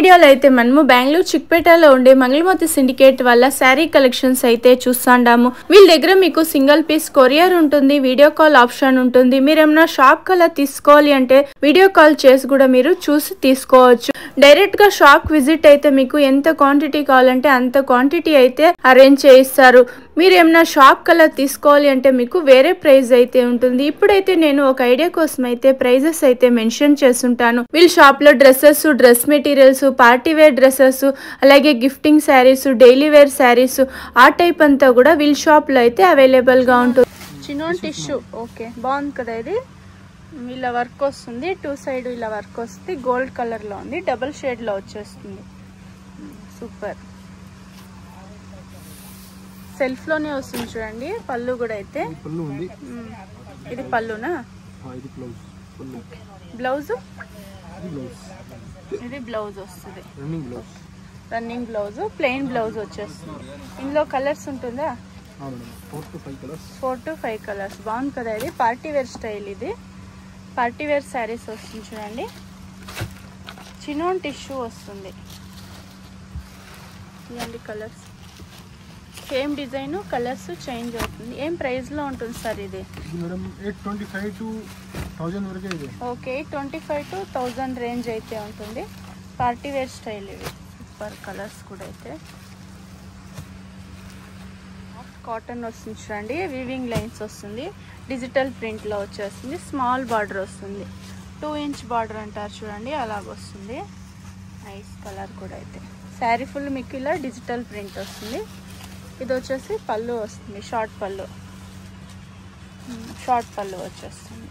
వీడియోలో అయితే మనము బెంగళూరు చిక్పేటలో ఉండే మంగళమతి సిండికేట్ వల్ల శారీ కలెక్షన్స్ అయితే చూస్తాండాము. వీళ్ళ దగ్గర మీకు సింగిల్ పీస్ కొరియర్ ఉంటుంది, వీడియో కాల్ ఆప్షన్ ఉంటుంది. మీరు ఏమైనా షాప్ కల్లా తీసుకోవాలి అంటే వీడియో కాల్ చేసి కూడా మీరు చూసి తీసుకోవచ్చు. డైరెక్ట్ గా షాప్ విజిట్ అయితే మీకు ఎంత క్వాంటిటీ కావాలంటే అంత క్వాంటిటీ అయితే అరేంజ్ చేయిస్తారు. మీరు ఏమైనా షాప్ కల్లా తీసుకోవాలి అంటే మీకు వేరే ప్రైస్ అయితే ఉంటుంది. ఇప్పుడైతే నేను ఒక ఐడియా కోసం అయితే ప్రైజెస్ అయితే మెన్షన్ చేస్తుంటాను. వీళ్ళ షాప్ లో dresses, dress materials, party wear dresses, అలాగే gifting saris, daily wear saris, ఆ టైప్ అంతా కూడా వీళ్ళ షాప్ లో అయితే అవైలబుల్ గా ఉంటుంది. చిన్న టిష్యూ ఓకే బాగుంది కదా, ఇది ఇలా వర్క్ వస్తుంది, టూ సైడ్ ఇలా వర్క్ వస్తుంది, గోల్డ్ కలర్ లో ఉంది, డబుల్ షేడ్ లో వచ్చేస్తుంది. సూపర్, సెల్ఫ్ లోనే వస్తుంది చూడండి. పళ్ళు కూడా అయితే ఇది పళ్ళునా, బ్లౌజ్ ఇది బ్లౌజ్ వస్తుంది, రన్నింగ్ బ్లౌజ్, ప్లెయిన్ బ్లౌజ్ వచ్చేస్తుంది. ఇందులో కలర్స్ ఉంటుందా? 4 to 5 కలర్స్. బాగుంది కదా, ఇది పార్టీ వేర్ స్టైల్, ఇది పార్టీ వేర్ శారీస్ వస్తుంది చూడండి. చిన్న టిష్యూ వస్తుంది, ఇలాంటి colours, same design, colours change అవుతుంది. ఏం ప్రైస్ లో ఉంటుంది సార్ ఇది? ఓకే, 25 to 1000 రేంజ్ అయితే ఉంటుంది. పార్టీ వేర్ స్టైల్ ఇవి. సూపర్ కలర్స్ కూడా అయితే. కాటన్ వస్తుంది చూడండి, వీవింగ్ లైన్స్ వస్తుంది, డిజిటల్ ప్రింట్ లో వచ్చేస్తుంది, స్మాల్ బార్డర్ వస్తుంది, 2 inch బార్డర్ అంటారు చూడండి, అలాగ వస్తుంది. నైస్ కలర్ కూడా అయితే. శారీ ఫుల్ మీకు ఇలా డిజిటల్ ప్రింట్ వస్తుంది. ఇది వచ్చేసి పళ్ళు వస్తుంది, షార్ట్ పళ్ళు వచ్చేస్తుంది.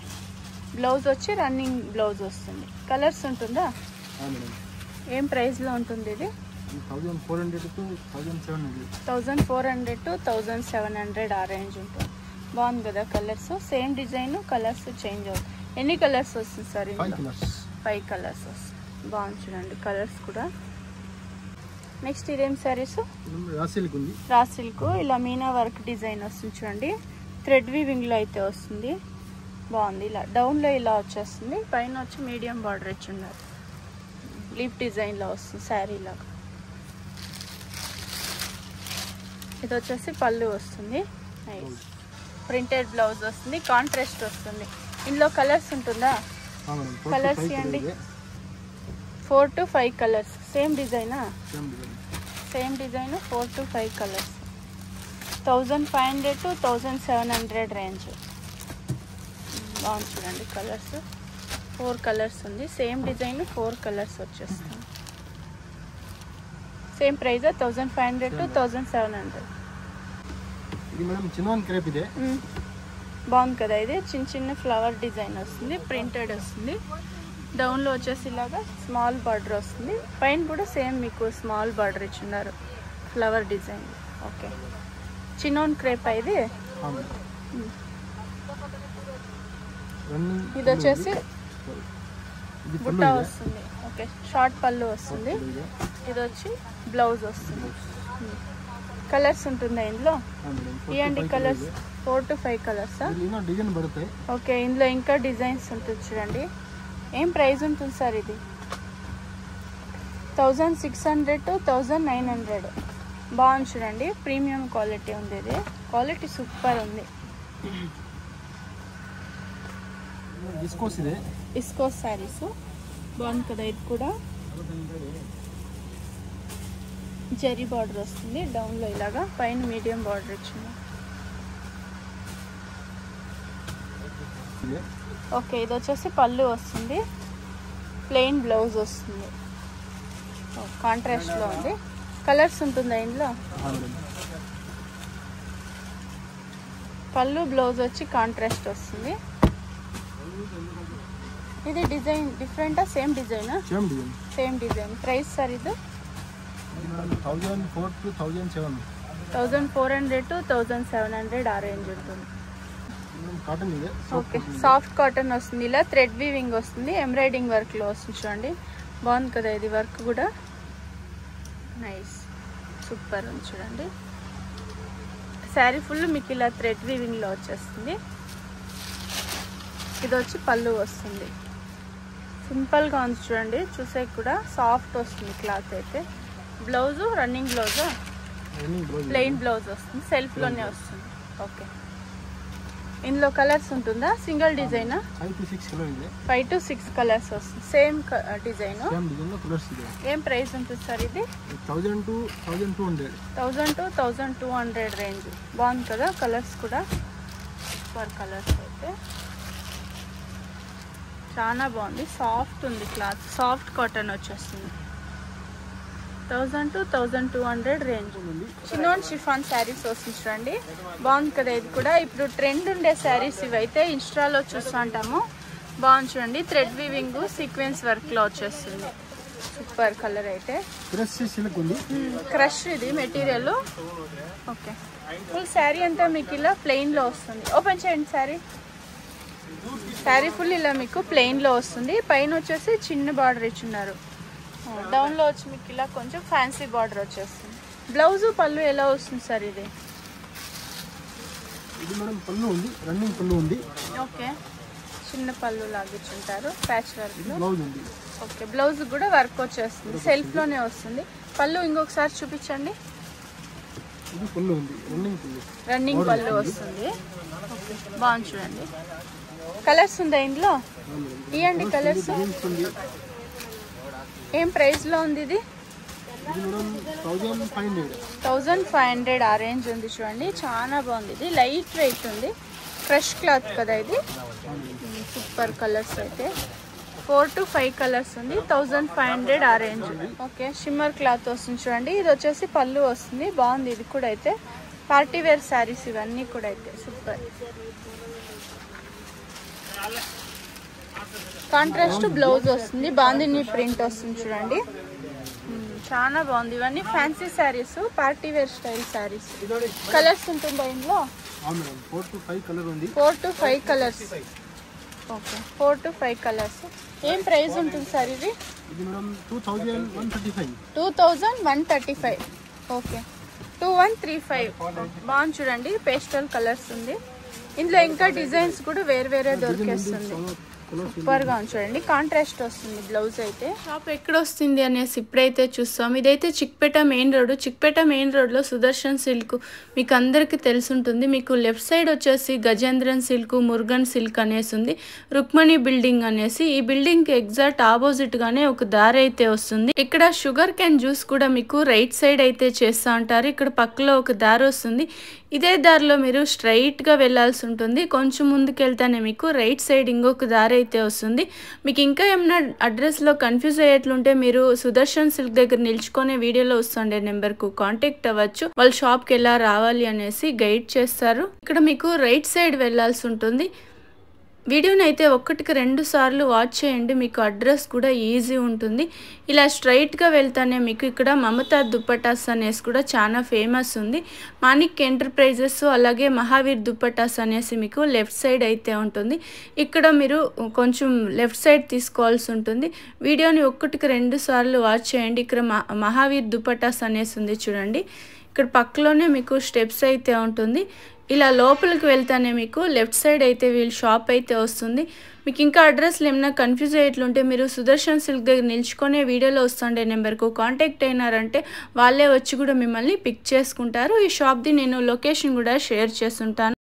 బ్లౌజ్ వచ్చి రన్నింగ్ బ్లౌజ్ వస్తుంది. కలర్స్ ఉంటుందా? ఏం ప్రైస్ లో ఉంటుంది ఇది? 1400 to 1700 ఆ రేంజ్ ఉంటుంది. బాగుంది కదా colours, same design, colours change అవుతుంది. ఎన్ని కలర్స్ వస్తుంది సార్? 5 కలర్స్ వస్తుంది. బాగుంది చూడండి కలర్స్ కూడా. నెక్స్ట్ ఇదేం సారీస్? రా సిల్క్, ఇలా మీనా వర్క్ డిజైన్ వస్తుంది చూడండి, థ్రెడ్ వీవింగ్ లో అయితే వస్తుంది. బాగుంది, ఇలా డౌన్ లో ఇలా వచ్చేస్తుంది, పైన వచ్చి మీడియం బార్డర్ ఇచ్చున్నారు, లీఫ్ డిజైన్ లో వస్తుంది శారీ లాగా. ఇది వచ్చేసి పళ్ళు వస్తుంది, ప్రింటెడ్ బ్లౌజ్ వస్తుంది, కాంట్రాస్ట్ వస్తుంది. ఇందులో కలర్స్ ఉంటుందా? కలర్స్ ఇవ్వండి. 4 to 5 కలర్స్. సేమ్ డిజైనా? Same design, 4 to 5 colours. 1500 to 1700 range. బాగుంది చూడండి కలర్స్. 4 కలర్స్ ఉంది, సేమ్ డిజైన్, 4 కలర్స్ వచ్చేస్తుంది. Same price 1500 to 1700. బాగుంది కదా, ఇది చిన్న చిన్న ఫ్లవర్ డిజైన్ వస్తుంది, ప్రింటెడ్ వస్తుంది. డౌన్ లో వచ్చేసి ఇలాగా స్మాల్ బార్డర్ వస్తుంది, పైన కూడా సేమ్ మీకు స్మాల్ బార్డర్ ఇచ్చున్నారు, ఫ్లవర్ డిజైన్. ఓకే, చిన్న క్రేప్ ఇది. ఇది వచ్చేసి బుట్ట వస్తుంది. ఓకే, షార్ట్ పళ్ళు వస్తుంది. ఇది వచ్చి బ్లౌజ్ వస్తుంది. కలర్స్ ఉంటుందా ఇందులో? ఇవ్వండి కలర్స్. 4 to 5 colours. ఓకే, ఇందులో ఇంకా డిజైన్స్ ఉంటుంది చూడండి. ఏం ప్రైస్ ఉంటుంది సార్ ఇది? 1600 to 1900. బాగుంది చూడండి, ప్రీమియం క్వాలిటీ ఉంది, ఇది క్వాలిటీ సూపర్ ఉంది. విస్కోస్ శారీస్. బాగుంది కదా, ఇది కూడా జరీ బార్డర్ వస్తుంది, డౌన్ లో ఇలాగా, పైన మీడియం బార్డర్ ఇచ్చింది. ఓకే, ఇది వచ్చేసి పళ్ళు వస్తుంది, ప్లెయిన్ బ్లౌజ్ వస్తుంది, కాంట్రాస్ట్ లో ఉంది. కలర్స్ ఉంటుందా ఇందులో? పళ్ళు బ్లౌజ్ వచ్చి కాంట్రాస్ట్ వస్తుంది. ఇది డిజైన్ డిఫరెంటా? సేమ్ డిజైనా? Same design. ప్రైస్ సార్ ఇది? 1400 to 1700 ఆ రేంజ్ ఉంటుంది. ఓకే, సాఫ్ట్ కాటన్ వస్తుంది, ఇలా థ్రెడ్ వీవింగ్ వస్తుంది, ఎంబ్రాయిడింగ్ వర్క్ లో వస్తుంది చూడండి. బాగుంది కదా, ఇది వర్క్ కూడా నైస్, సూపర్ ఉంది చూడండి. శారీ ఫుల్ మీకు ఇలా థ్రెడ్ వీవింగ్ లో వచ్చేస్తుంది. ఇది వచ్చి పళ్ళు వస్తుంది, సింపుల్ గా ఉంది చూడండి, చూసే కూడా సాఫ్ట్ వస్తుంది క్లాత్ అయితే. Blouse running blouse, plain blouse వస్తుంది, సెల్ఫ్ లోనే వస్తుంది. ఓకే, ఇందులో కలర్స్ ఉంటుందా? సింగిల్ డిజైన్ 5 to 6 కలర్స్ వస్తుంది. Same design. ఏం ప్రైస్ ఉంటుంది సార్ ఇది? 1000 to 1200 రేంజ్. బాగుంది కదా కలర్స్ కూడా, సూపర్ కలర్స్ అయితే చాలా బాగుంది. సాఫ్ట్ ఉంది క్లాత్, సాఫ్ట్ కాటన్ వచ్చేస్తుంది. 1000 to 1200 రేంజ్. చిన్నోన్ షిఫాన్ శారీస్ వస్తుంది చూడండి, బాగుంది కదా ఇది కూడా. ఇప్పుడు ట్రెండ్ ఉండే శారీస్ ఇవైతే ఇన్స్టాలో చూస్తుంటాము. బాగుంది చూడండి, థ్రెడ్ వీవింగ్ సీక్వెన్స్ వర్క్ లో వచ్చేస్తుంది. సూపర్ కలర్ అయితే. క్రష్ ఇది మెటీరియల్. ఓకే, ఫుల్ శారీ అంతా మీకు ఇలా ప్లెయిన్ లో వస్తుంది. ఓపెన్ చేయండి శారీ. శారీ ఫుల్ ఇలా మీకు ప్లెయిన్ లో వస్తుంది. పైన వచ్చేసి చిన్న బార్డర్ ఇచ్చున్నారు. డౌన్ లో వచ్చి మీకు ఇలా కొంచెం ఫ్యాన్సీ బార్డర్ వచ్చేస్తుంది. బ్లౌజ్ పళ్ళు ఎలా వస్తుంది సార్ ఇది? పళ్ళు ఉంది, రన్నింగ్ పళ్ళు ఉంది. ఓకే, చిన్న పళ్ళు లాగిచ్చుంటారు ప్యాచ్ వర్క్. ఓకే, బ్లౌజ్ కూడా వర్క్ వచ్చేస్తుంది, సెల్ఫ్ లోనే వస్తుంది. పళ్ళు ఇంకొకసారి చూపించండి. రన్నింగ్ పళ్ళు వస్తుంది. బాగుంది చూడండి. కలర్స్ ఉందా ఇందులో? ఇవ్వండి కలర్స్. ఏం ప్రైస్ లో ఉంది ఇది? 1500 ఆ రేంజ్ ఉంది చూడండి. చాలా బాగుంది ఇది, లైట్ వెయిట్ ఉంది, ఫ్రెష్ క్లాత్ కదా ఇది. సూపర్ కలర్స్ అయితే 4 to 5 కలర్స్ ఉంది. 1500 ఆ రేంజ్. ఓకే, షిమ్మర్ క్లాత్ వస్తుంది చూడండి. ఇది వచ్చేసి పళ్ళు వస్తుంది. బాగుంది ఇది కూడా అయితే. పార్టీ వేర్ శారీస్ ఇవన్నీ కూడా అయితే సూపర్. కాంట్రాస్ట్ బ్లౌజ్ వస్తుంది, బాందిని ప్రింట్ వస్తుంది చూడండి. చాలా బాగుంది. ఇవన్నీ fancy saris, party wear style saris. Colours ఉంటుందా ఇందులో? 4 to 5 కలర్ ఉంది. 4 to 5 colours. Okay, 4 to 5 colours. ఏం ప్రైస్ ఉంటుంది సార్ ఇది? 2135. ఓకే, 2135. బాగుంది చూడండి, పేస్టల్ కలర్స్ ఉంది. ఇందులో ఇంకా డిజైన్స్ కూడా వేరే దొరికేస్తుంది. సూపర్ గా చూడండి, కాంట్రాస్ట్ వస్తుంది బ్లౌజ్ అయితే. షాప్ ఎక్కడ వస్తుంది అనేసి ఇప్పుడైతే చూస్తాం. ఇదైతే Chickpet main road. Chickpet main road లో సుదర్శన్ సిల్క్ మీకు అందరికి తెలుసుంటుంది. మీకు లెఫ్ట్ సైడ్ వచ్చేసి గజేంద్రన్ సిల్క్, మురుగన్ సిల్క్ అనేసి ఉంది. రుక్మణి బిల్డింగ్ అనేసి, ఈ బిల్డింగ్ కి ఎగ్జాక్ట్ ఆపోజిట్ గానే ఒక దారి అయితే వస్తుంది. ఇక్కడ షుగర్ క్యాన్ జ్యూస్ కూడా మీకు రైట్ సైడ్ అయితే చేస్తూ ఉంటారు. ఇక్కడ పక్కలో ఒక దారి వస్తుంది. ఇదే దారిలో మీరు స్ట్రైట్ గా వెళ్లాల్సి ఉంటుంది. కొంచెం ముందుకు వెళ్తానే మీకు రైట్ సైడ్ ఇంకొక దారి అయితే వస్తుంది. మీకు ఇంకా ఏమైనా అడ్రస్ లో కన్ఫ్యూజ్ అయ్యేట్లుంటే మీరు సుదర్శన్ సిల్క్ దగ్గర నిల్చుకునే వీడియోలో వస్తుండే నెంబర్ కు కాంటాక్ట్ అవ్వచ్చు. వాళ్ళ షాప్ కి ఎలా రావాలి అనేసి గైడ్ చేస్తారు. ఇక్కడ మీకు రైట్ సైడ్ వెళ్లాల్సి ఉంటుంది. వీడియోని అయితే 1-2 సార్లు వాచ్ చేయండి, మీకు అడ్రస్ కూడా ఈజీ ఉంటుంది. ఇలా స్ట్రైట్గా వెళ్తానే మీకు ఇక్కడ మమతా దుప్పటాస్ అనేసి కూడా చాలా ఫేమస్ ఉంది. మాణిక్ ఎంటర్ప్రైజెస్ అలాగే మహావీర్ దుప్పటాస్ అనేసి మీకు లెఫ్ట్ సైడ్ అయితే ఉంటుంది. ఇక్కడ మీరు కొంచెం లెఫ్ట్ సైడ్ తీసుకోవాల్సి ఉంటుంది. వీడియోని 1-2 సార్లు వాచ్ చేయండి. ఇక్కడ మహావీర్ దుప్పటాస్ అనేసి ఉంది చూడండి. ఇక్కడ పక్కలోనే మీకు స్టెప్స్ అయితే ఉంటుంది. ఇలా లోపలికి వెళ్తానే మీకు లెఫ్ట్ సైడ్ అయితే వీళ్ళ షాప్ అయితే వస్తుంది. మీకు ఇంకా అడ్రస్లు ఏమైనా కన్ఫ్యూజ్ అయ్యేట్లుంటే మీరు సుదర్శన్ సిల్క్ దగ్గర నిల్చుకునే వీడియోలో వస్తుండే నెంబర్కు కాంటాక్ట్ అయినారంటే వాళ్ళే వచ్చి కూడా మిమ్మల్ని పిక్ చేసుకుంటారు. ఈ షాప్ది నేను లొకేషన్ కూడా షేర్ చేస్తుంటాను.